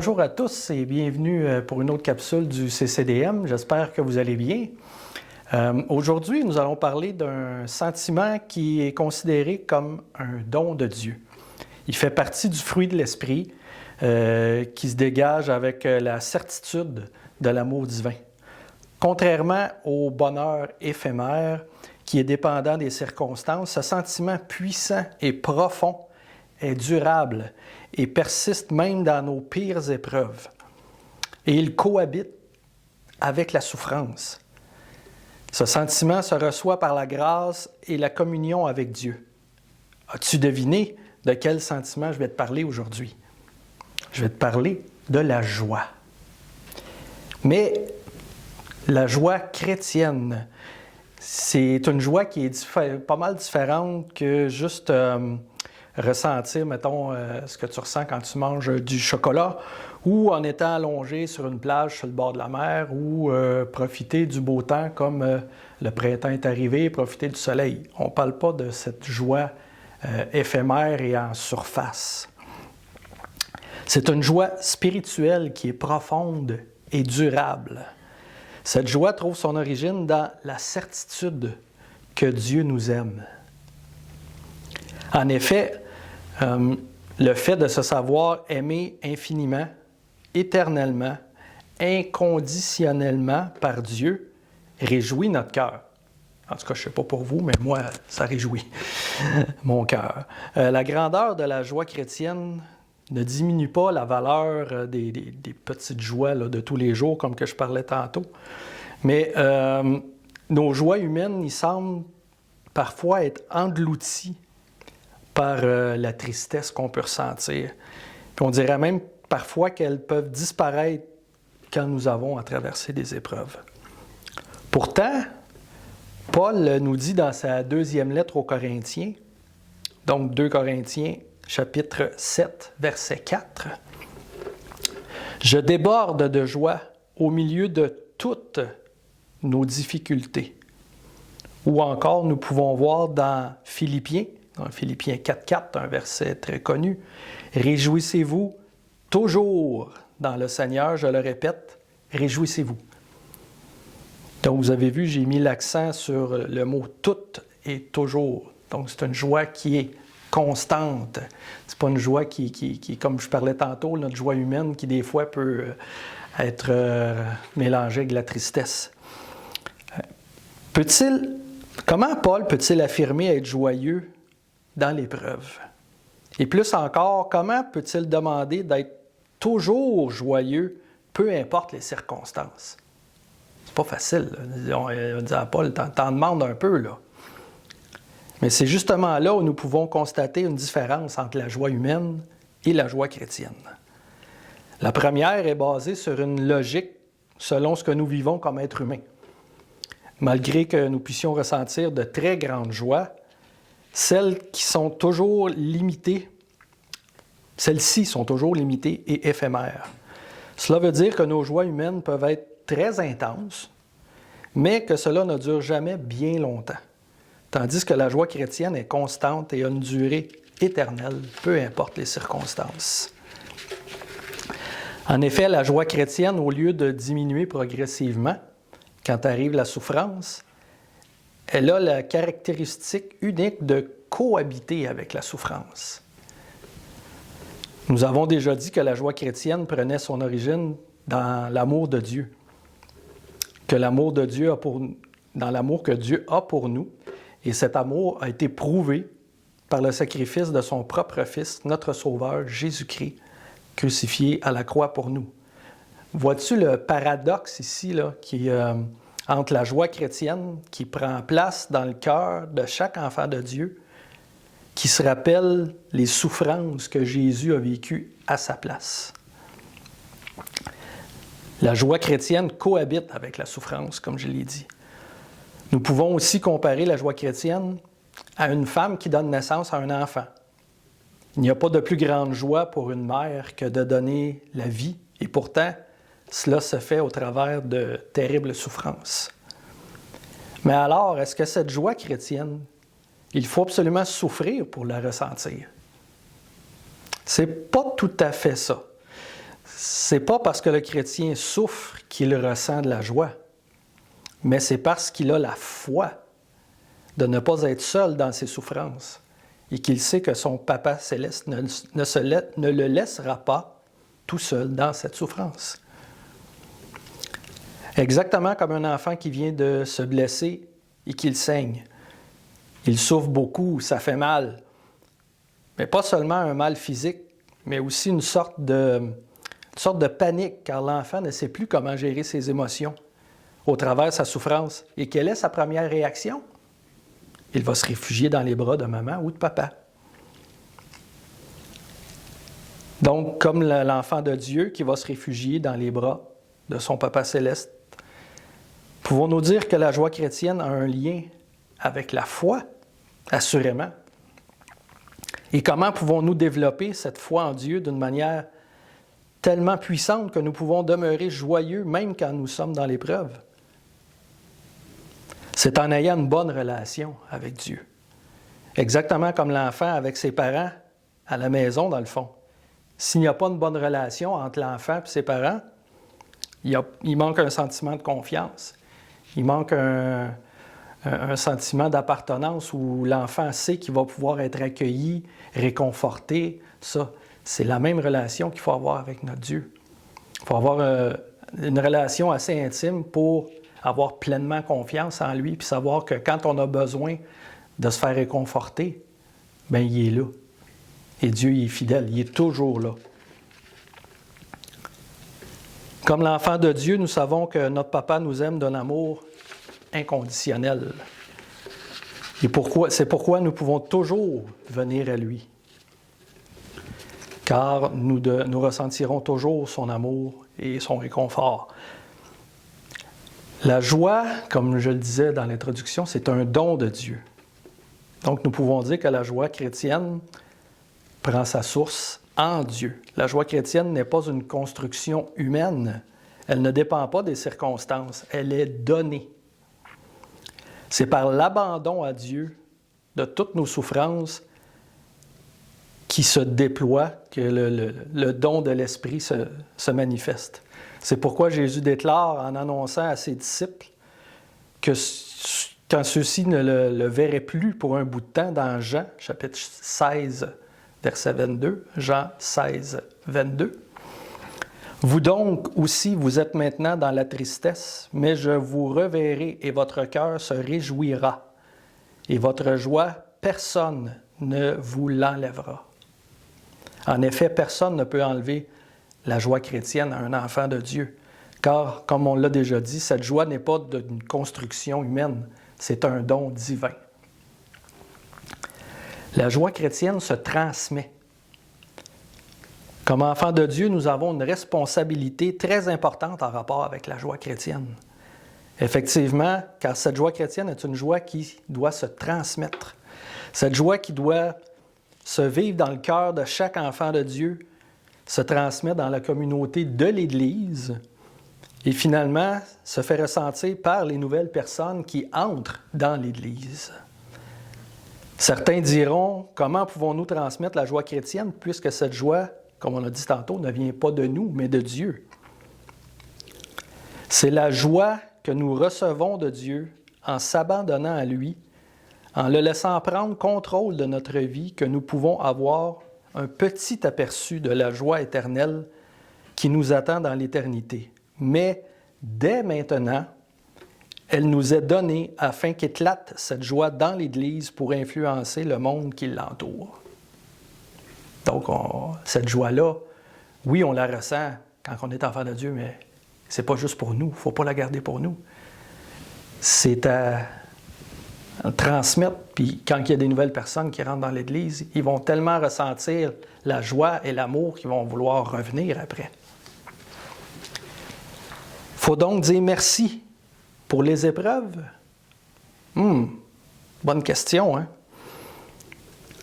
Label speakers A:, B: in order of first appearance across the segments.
A: Bonjour à tous et bienvenue pour une autre capsule du CCDM. J'espère que vous allez bien. Aujourd'hui, nous allons parler d'un sentiment qui est considéré comme un don de Dieu. Il fait partie du fruit de l'esprit qui se dégage avec la certitude de l'amour divin. Contrairement au bonheur éphémère qui est dépendant des circonstances, ce sentiment puissant et profond est durable et persiste même dans nos pires épreuves. Et il cohabite avec la souffrance. Ce sentiment se reçoit par la grâce et la communion avec Dieu. As-tu deviné de quel sentiment je vais te parler aujourd'hui? Je vais te parler de la joie. Mais la joie chrétienne, c'est une joie qui est pas mal différente que juste ressentir, mettons, ce que tu ressens quand tu manges du chocolat ou en étant allongé sur une plage sur le bord de la mer ou profiter du beau temps comme le printemps est arrivé, profiter du soleil. On ne parle pas de cette joie éphémère et en surface. C'est une joie spirituelle qui est profonde et durable. Cette joie trouve son origine dans la certitude que Dieu nous aime. En effet, le fait de se savoir aimer infiniment, éternellement, inconditionnellement par Dieu réjouit notre cœur. En tout cas, je ne sais pas pour vous, mais moi, ça réjouit mon cœur. La grandeur de la joie chrétienne ne diminue pas la valeur des petites joies là, de tous les jours, comme que je parlais tantôt. Mais nos joies humaines, ils semblent parfois être englouties par la tristesse qu'on peut ressentir. Puis on dirait même parfois qu'elles peuvent disparaître quand nous avons à traverser des épreuves. Pourtant, Paul nous dit dans sa deuxième lettre aux Corinthiens, donc 2 Corinthiens, chapitre 7, verset 4, « Je déborde de joie au milieu de toutes nos difficultés. » Ou encore, nous pouvons voir dans Philippiens 4.4, un verset très connu, « Réjouissez-vous toujours dans le Seigneur, je le répète, réjouissez-vous. » Donc, vous avez vu, j'ai mis l'accent sur le mot « tout » et « toujours ». Donc, c'est une joie qui est constante. C'est pas une joie qui, comme je parlais tantôt, notre joie humaine qui, des fois, peut être mélangée avec de la tristesse. Comment Paul peut-il affirmer être joyeux dans l'épreuve? Et plus encore, comment peut-il demander d'être toujours joyeux, peu importe les circonstances? C'est pas facile. On dit à Paul, t'en demandes un peu, là. Mais c'est justement là où nous pouvons constater une différence entre la joie humaine et la joie chrétienne. La première est basée sur une logique selon ce que nous vivons comme êtres humains. Malgré que nous puissions ressentir de très grandes joies, celles-ci sont toujours limitées et éphémères. Cela veut dire que nos joies humaines peuvent être très intenses, mais que cela ne dure jamais bien longtemps. Tandis que la joie chrétienne est constante et a une durée éternelle, peu importe les circonstances. En effet, la joie chrétienne, au lieu de diminuer progressivement quand arrive la souffrance, elle a la caractéristique unique de cohabiter avec la souffrance. Nous avons déjà dit que la joie chrétienne prenait son origine dans l'amour de Dieu. Dans l'amour que Dieu a pour nous. Et cet amour a été prouvé par le sacrifice de son propre Fils, notre Sauveur, Jésus-Christ, crucifié à la croix pour nous. Vois-tu le paradoxe ici, là, entre la joie chrétienne qui prend place dans le cœur de chaque enfant de Dieu, qui se rappelle les souffrances que Jésus a vécues à sa place. La joie chrétienne cohabite avec la souffrance, comme je l'ai dit. Nous pouvons aussi comparer la joie chrétienne à une femme qui donne naissance à un enfant. Il n'y a pas de plus grande joie pour une mère que de donner la vie, et pourtant, cela se fait au travers de terribles souffrances. Mais alors, est-ce que cette joie chrétienne, il faut absolument souffrir pour la ressentir? C'est pas tout à fait ça. c'est pas parce que le chrétien souffre qu'il ressent de la joie, mais c'est parce qu'il a la foi de ne pas être seul dans ses souffrances et qu'il sait que son Papa céleste ne le laissera pas tout seul dans cette souffrance. Exactement comme un enfant qui vient de se blesser et qu'il saigne. Il souffre beaucoup, ça fait mal. Mais pas seulement un mal physique, mais aussi une sorte de panique, car l'enfant ne sait plus comment gérer ses émotions au travers de sa souffrance. Et quelle est sa première réaction? Il va se réfugier dans les bras de maman ou de papa. Donc, comme l'enfant de Dieu qui va se réfugier dans les bras de son Papa céleste, pouvons-nous dire que la joie chrétienne a un lien avec la foi? Assurément. Et comment pouvons-nous développer cette foi en Dieu d'une manière tellement puissante que nous pouvons demeurer joyeux même quand nous sommes dans l'épreuve? C'est en ayant une bonne relation avec Dieu. Exactement comme l'enfant avec ses parents à la maison, dans le fond. S'il n'y a pas une bonne relation entre l'enfant et ses parents, il manque un sentiment de confiance. Il manque un sentiment d'appartenance où l'enfant sait qu'il va pouvoir être accueilli, réconforté. Ça, c'est la même relation qu'il faut avoir avec notre Dieu. Il faut avoir une relation assez intime pour avoir pleinement confiance en lui, puis savoir que quand on a besoin de se faire réconforter, bien, il est là. Et Dieu, il est fidèle, il est toujours là. Comme l'enfant de Dieu, nous savons que notre Papa nous aime d'un amour inconditionnel. Et c'est pourquoi nous pouvons toujours venir à lui. Car nous ressentirons toujours son amour et son réconfort. La joie, comme je le disais dans l'introduction, c'est un don de Dieu. Donc nous pouvons dire que la joie chrétienne prend sa source en Dieu. La joie chrétienne n'est pas une construction humaine. Elle ne dépend pas des circonstances. Elle est donnée. C'est par l'abandon à Dieu de toutes nos souffrances qui se déploie que le don de l'Esprit se manifeste. C'est pourquoi Jésus déclare en annonçant à ses disciples que quand ceux-ci ne le verraient plus pour un bout de temps, dans Jean, chapitre 16, verset 22, Jean 16, 22. « Vous donc aussi, vous êtes maintenant dans la tristesse, mais je vous reverrai et votre cœur se réjouira. Et votre joie, personne ne vous l'enlèvera. » En effet, personne ne peut enlever la joie chrétienne à un enfant de Dieu. Car, comme on l'a déjà dit, cette joie n'est pas d'une construction humaine, c'est un don divin. La joie chrétienne se transmet. Comme enfants de Dieu, nous avons une responsabilité très importante en rapport avec la joie chrétienne. Effectivement, car cette joie chrétienne est une joie qui doit se transmettre. Cette joie qui doit se vivre dans le cœur de chaque enfant de Dieu, se transmet dans la communauté de l'Église et finalement se fait ressentir par les nouvelles personnes qui entrent dans l'Église. Certains diront, comment pouvons-nous transmettre la joie chrétienne puisque cette joie, comme on a dit tantôt, ne vient pas de nous, mais de Dieu. C'est la joie que nous recevons de Dieu en s'abandonnant à lui, en le laissant prendre contrôle de notre vie, que nous pouvons avoir un petit aperçu de la joie éternelle qui nous attend dans l'éternité. Mais dès maintenant, elle nous est donnée afin qu'éclate cette joie dans l'Église pour influencer le monde qui l'entoure. Donc, cette joie-là, oui, on la ressent quand on est enfant de Dieu, mais c'est pas juste pour nous. Il ne faut pas la garder pour nous. C'est à transmettre, puis quand il y a des nouvelles personnes qui rentrent dans l'Église, ils vont tellement ressentir la joie et l'amour qu'ils vont vouloir revenir après. Il faut donc dire merci pour les épreuves. Bonne question, hein?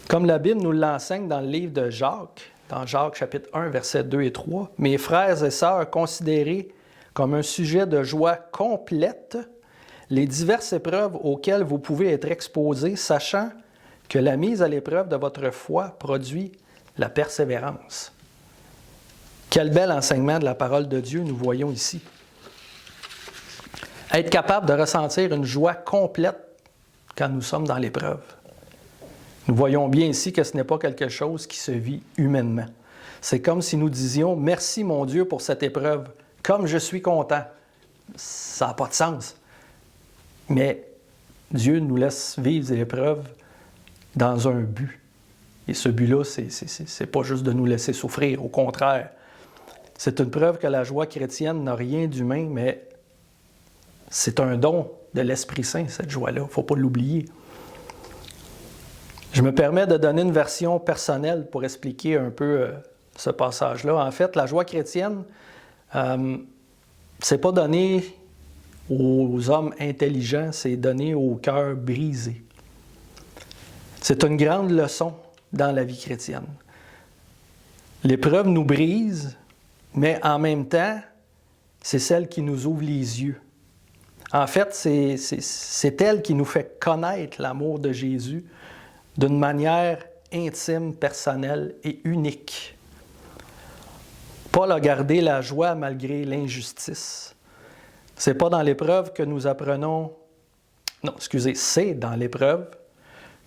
A: Comme la Bible nous l'enseigne dans le livre de Jacques, dans Jacques chapitre 1, versets 2 et 3, « Mes frères et sœurs, considérez comme un sujet de joie complète les diverses épreuves auxquelles vous pouvez être exposés, sachant que la mise à l'épreuve de votre foi produit la persévérance. » Quel bel enseignement de la parole de Dieu nous voyons ici. Être capable de ressentir une joie complète quand nous sommes dans l'épreuve. Nous voyons bien ici que ce n'est pas quelque chose qui se vit humainement. C'est comme si nous disions « Merci mon Dieu pour cette épreuve, comme je suis content ». Ça n'a pas de sens. Mais Dieu nous laisse vivre des épreuves dans un but. Et ce but-là, c'est pas juste de nous laisser souffrir, au contraire. C'est une preuve que la joie chrétienne n'a rien d'humain, mais c'est un don de l'Esprit Saint, cette joie-là. Il ne faut pas l'oublier. Je me permets de donner une version personnelle pour expliquer un peu ce passage-là. En fait, la joie chrétienne, c'est pas donné aux hommes intelligents, c'est donné au cœur brisé. C'est une grande leçon dans la vie chrétienne. L'épreuve nous brise, mais en même temps, c'est celle qui nous ouvre les yeux. En fait, c'est elle qui nous fait connaître l'amour de Jésus d'une manière intime, personnelle et unique. Paul a gardé la joie malgré l'injustice. C'est pas dans l'épreuve que nous apprenons... Non, excusez, c'est dans l'épreuve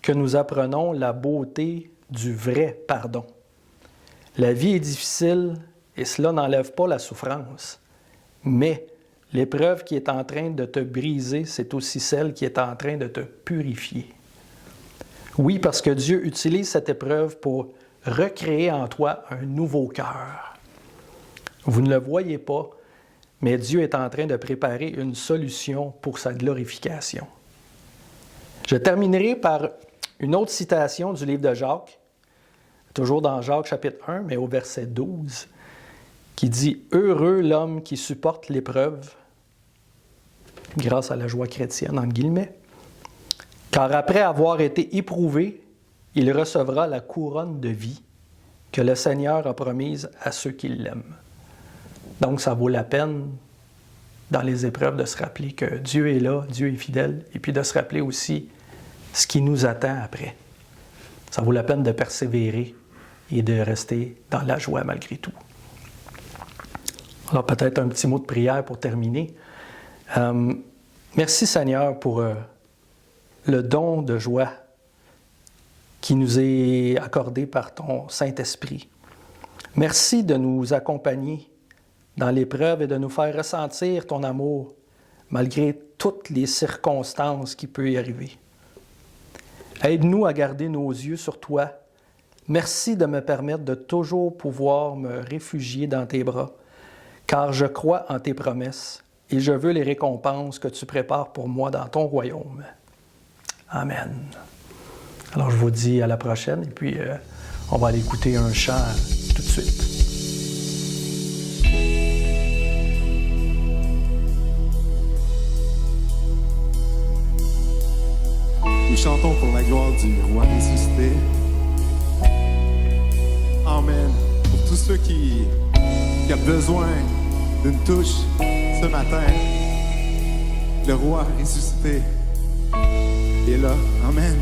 A: que nous apprenons la beauté du vrai pardon. La vie est difficile et cela n'enlève pas la souffrance. Mais l'épreuve qui est en train de te briser, c'est aussi celle qui est en train de te purifier. Oui, parce que Dieu utilise cette épreuve pour recréer en toi un nouveau cœur. Vous ne le voyez pas, mais Dieu est en train de préparer une solution pour sa glorification. Je terminerai par une autre citation du livre de Jacques, toujours dans Jacques chapitre 1, mais au verset 12, qui dit « Heureux l'homme qui supporte l'épreuve, grâce à la joie chrétienne, entre guillemets, car après avoir été éprouvé, il recevra la couronne de vie que le Seigneur a promise à ceux qui l'aiment. » Donc, ça vaut la peine, dans les épreuves, de se rappeler que Dieu est là, Dieu est fidèle, et puis de se rappeler aussi ce qui nous attend après. Ça vaut la peine de persévérer et de rester dans la joie malgré tout. Alors, peut-être un petit mot de prière pour terminer. Merci Seigneur pour le don de joie qui nous est accordé par ton Saint-Esprit. Merci de nous accompagner dans l'épreuve et de nous faire ressentir ton amour malgré toutes les circonstances qui peuvent y arriver. Aide-nous à garder nos yeux sur toi. Merci de me permettre de toujours pouvoir me réfugier dans tes bras, car je crois en tes promesses et je veux les récompenses que tu prépares pour moi dans ton royaume. Amen. Alors je vous dis à la prochaine et puis on va aller écouter un chant tout de suite.
B: Nous chantons pour la gloire du roi ressuscité. Amen. Pour tous ceux qui ont besoin d'une touche ce matin, le roi ressuscité est là. Amen.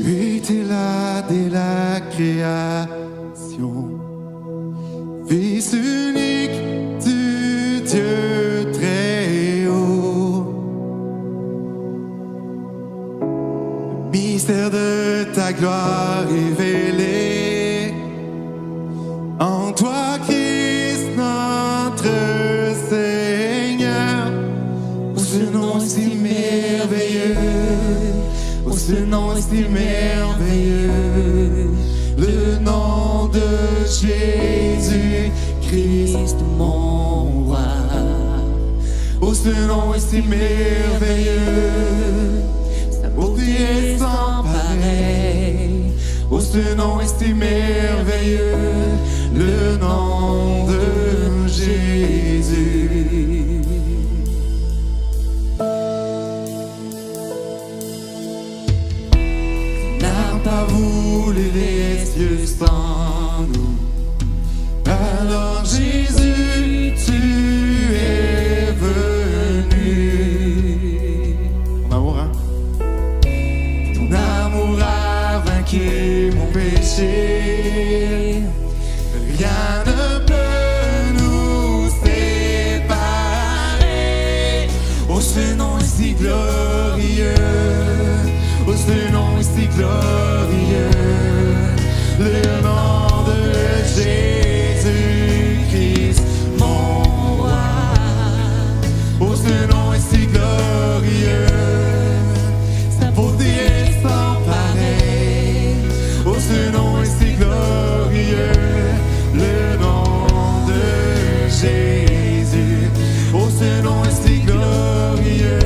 B: Tu étais là dès la création, Fils unique du Dieu très haut. Le mystère de ta gloire révélé en toi, Christ, notre Seigneur. Oh, ce nom est si merveilleux, oh, ce nom est si merveilleux, le nom de Jésus Christ, mon roi. Oh, ce nom est si merveilleux, sa beauté est sans pareil. Oh, ce nom est si merveilleux, le nom de Jésus. N'a pas voulu les cieux sans nous. Alors Jésus, tu es venu. Ton amour, hein? Ton amour a rien ne peut nous séparer. Oh, ce nom est si glorieux, oh, ce nom est si glorieux, le nom de Jésus-Christ, mon roi. Oh, ce nom est si glorieux, sa beauté est sans pareil. Oh, ce nom est si glorieux, le nom de Jésus. Oh, ce nom est si glorieux,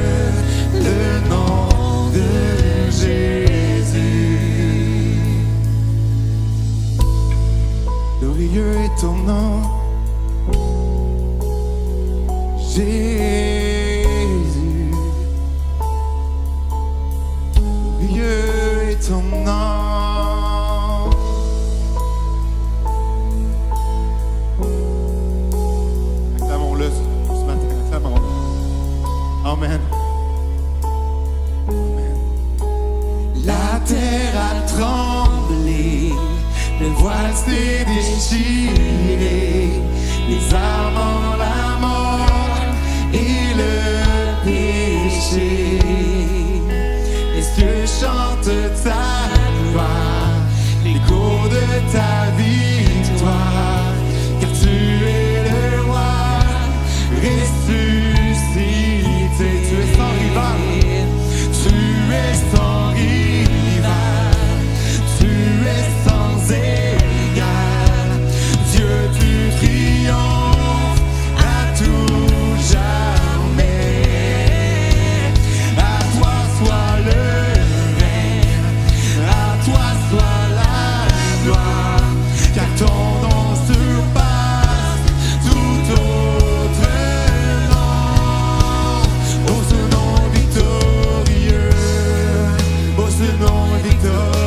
B: le nom de Jésus. Glorieux est ton nom, Jésus. Glorieux est ton nom. Acclamons-le ce matin, acclamons-le. Amen. Amen. La terre a tremblé, le voile s'est déchiré, les armes en la mort et le péché. Les cieux chantent ta gloire, l'écho de ta victoire, car tu es le roi ressuscité. Tu es sans rival, tu es sans rival, tu es sans égal. Dieu, tu triomphes à tout jamais. À toi soit le règne, à toi soit la gloire, car ton nom surpasse tout autre nom. Oh, ce nom victorieux, oh, ce nom victorieux.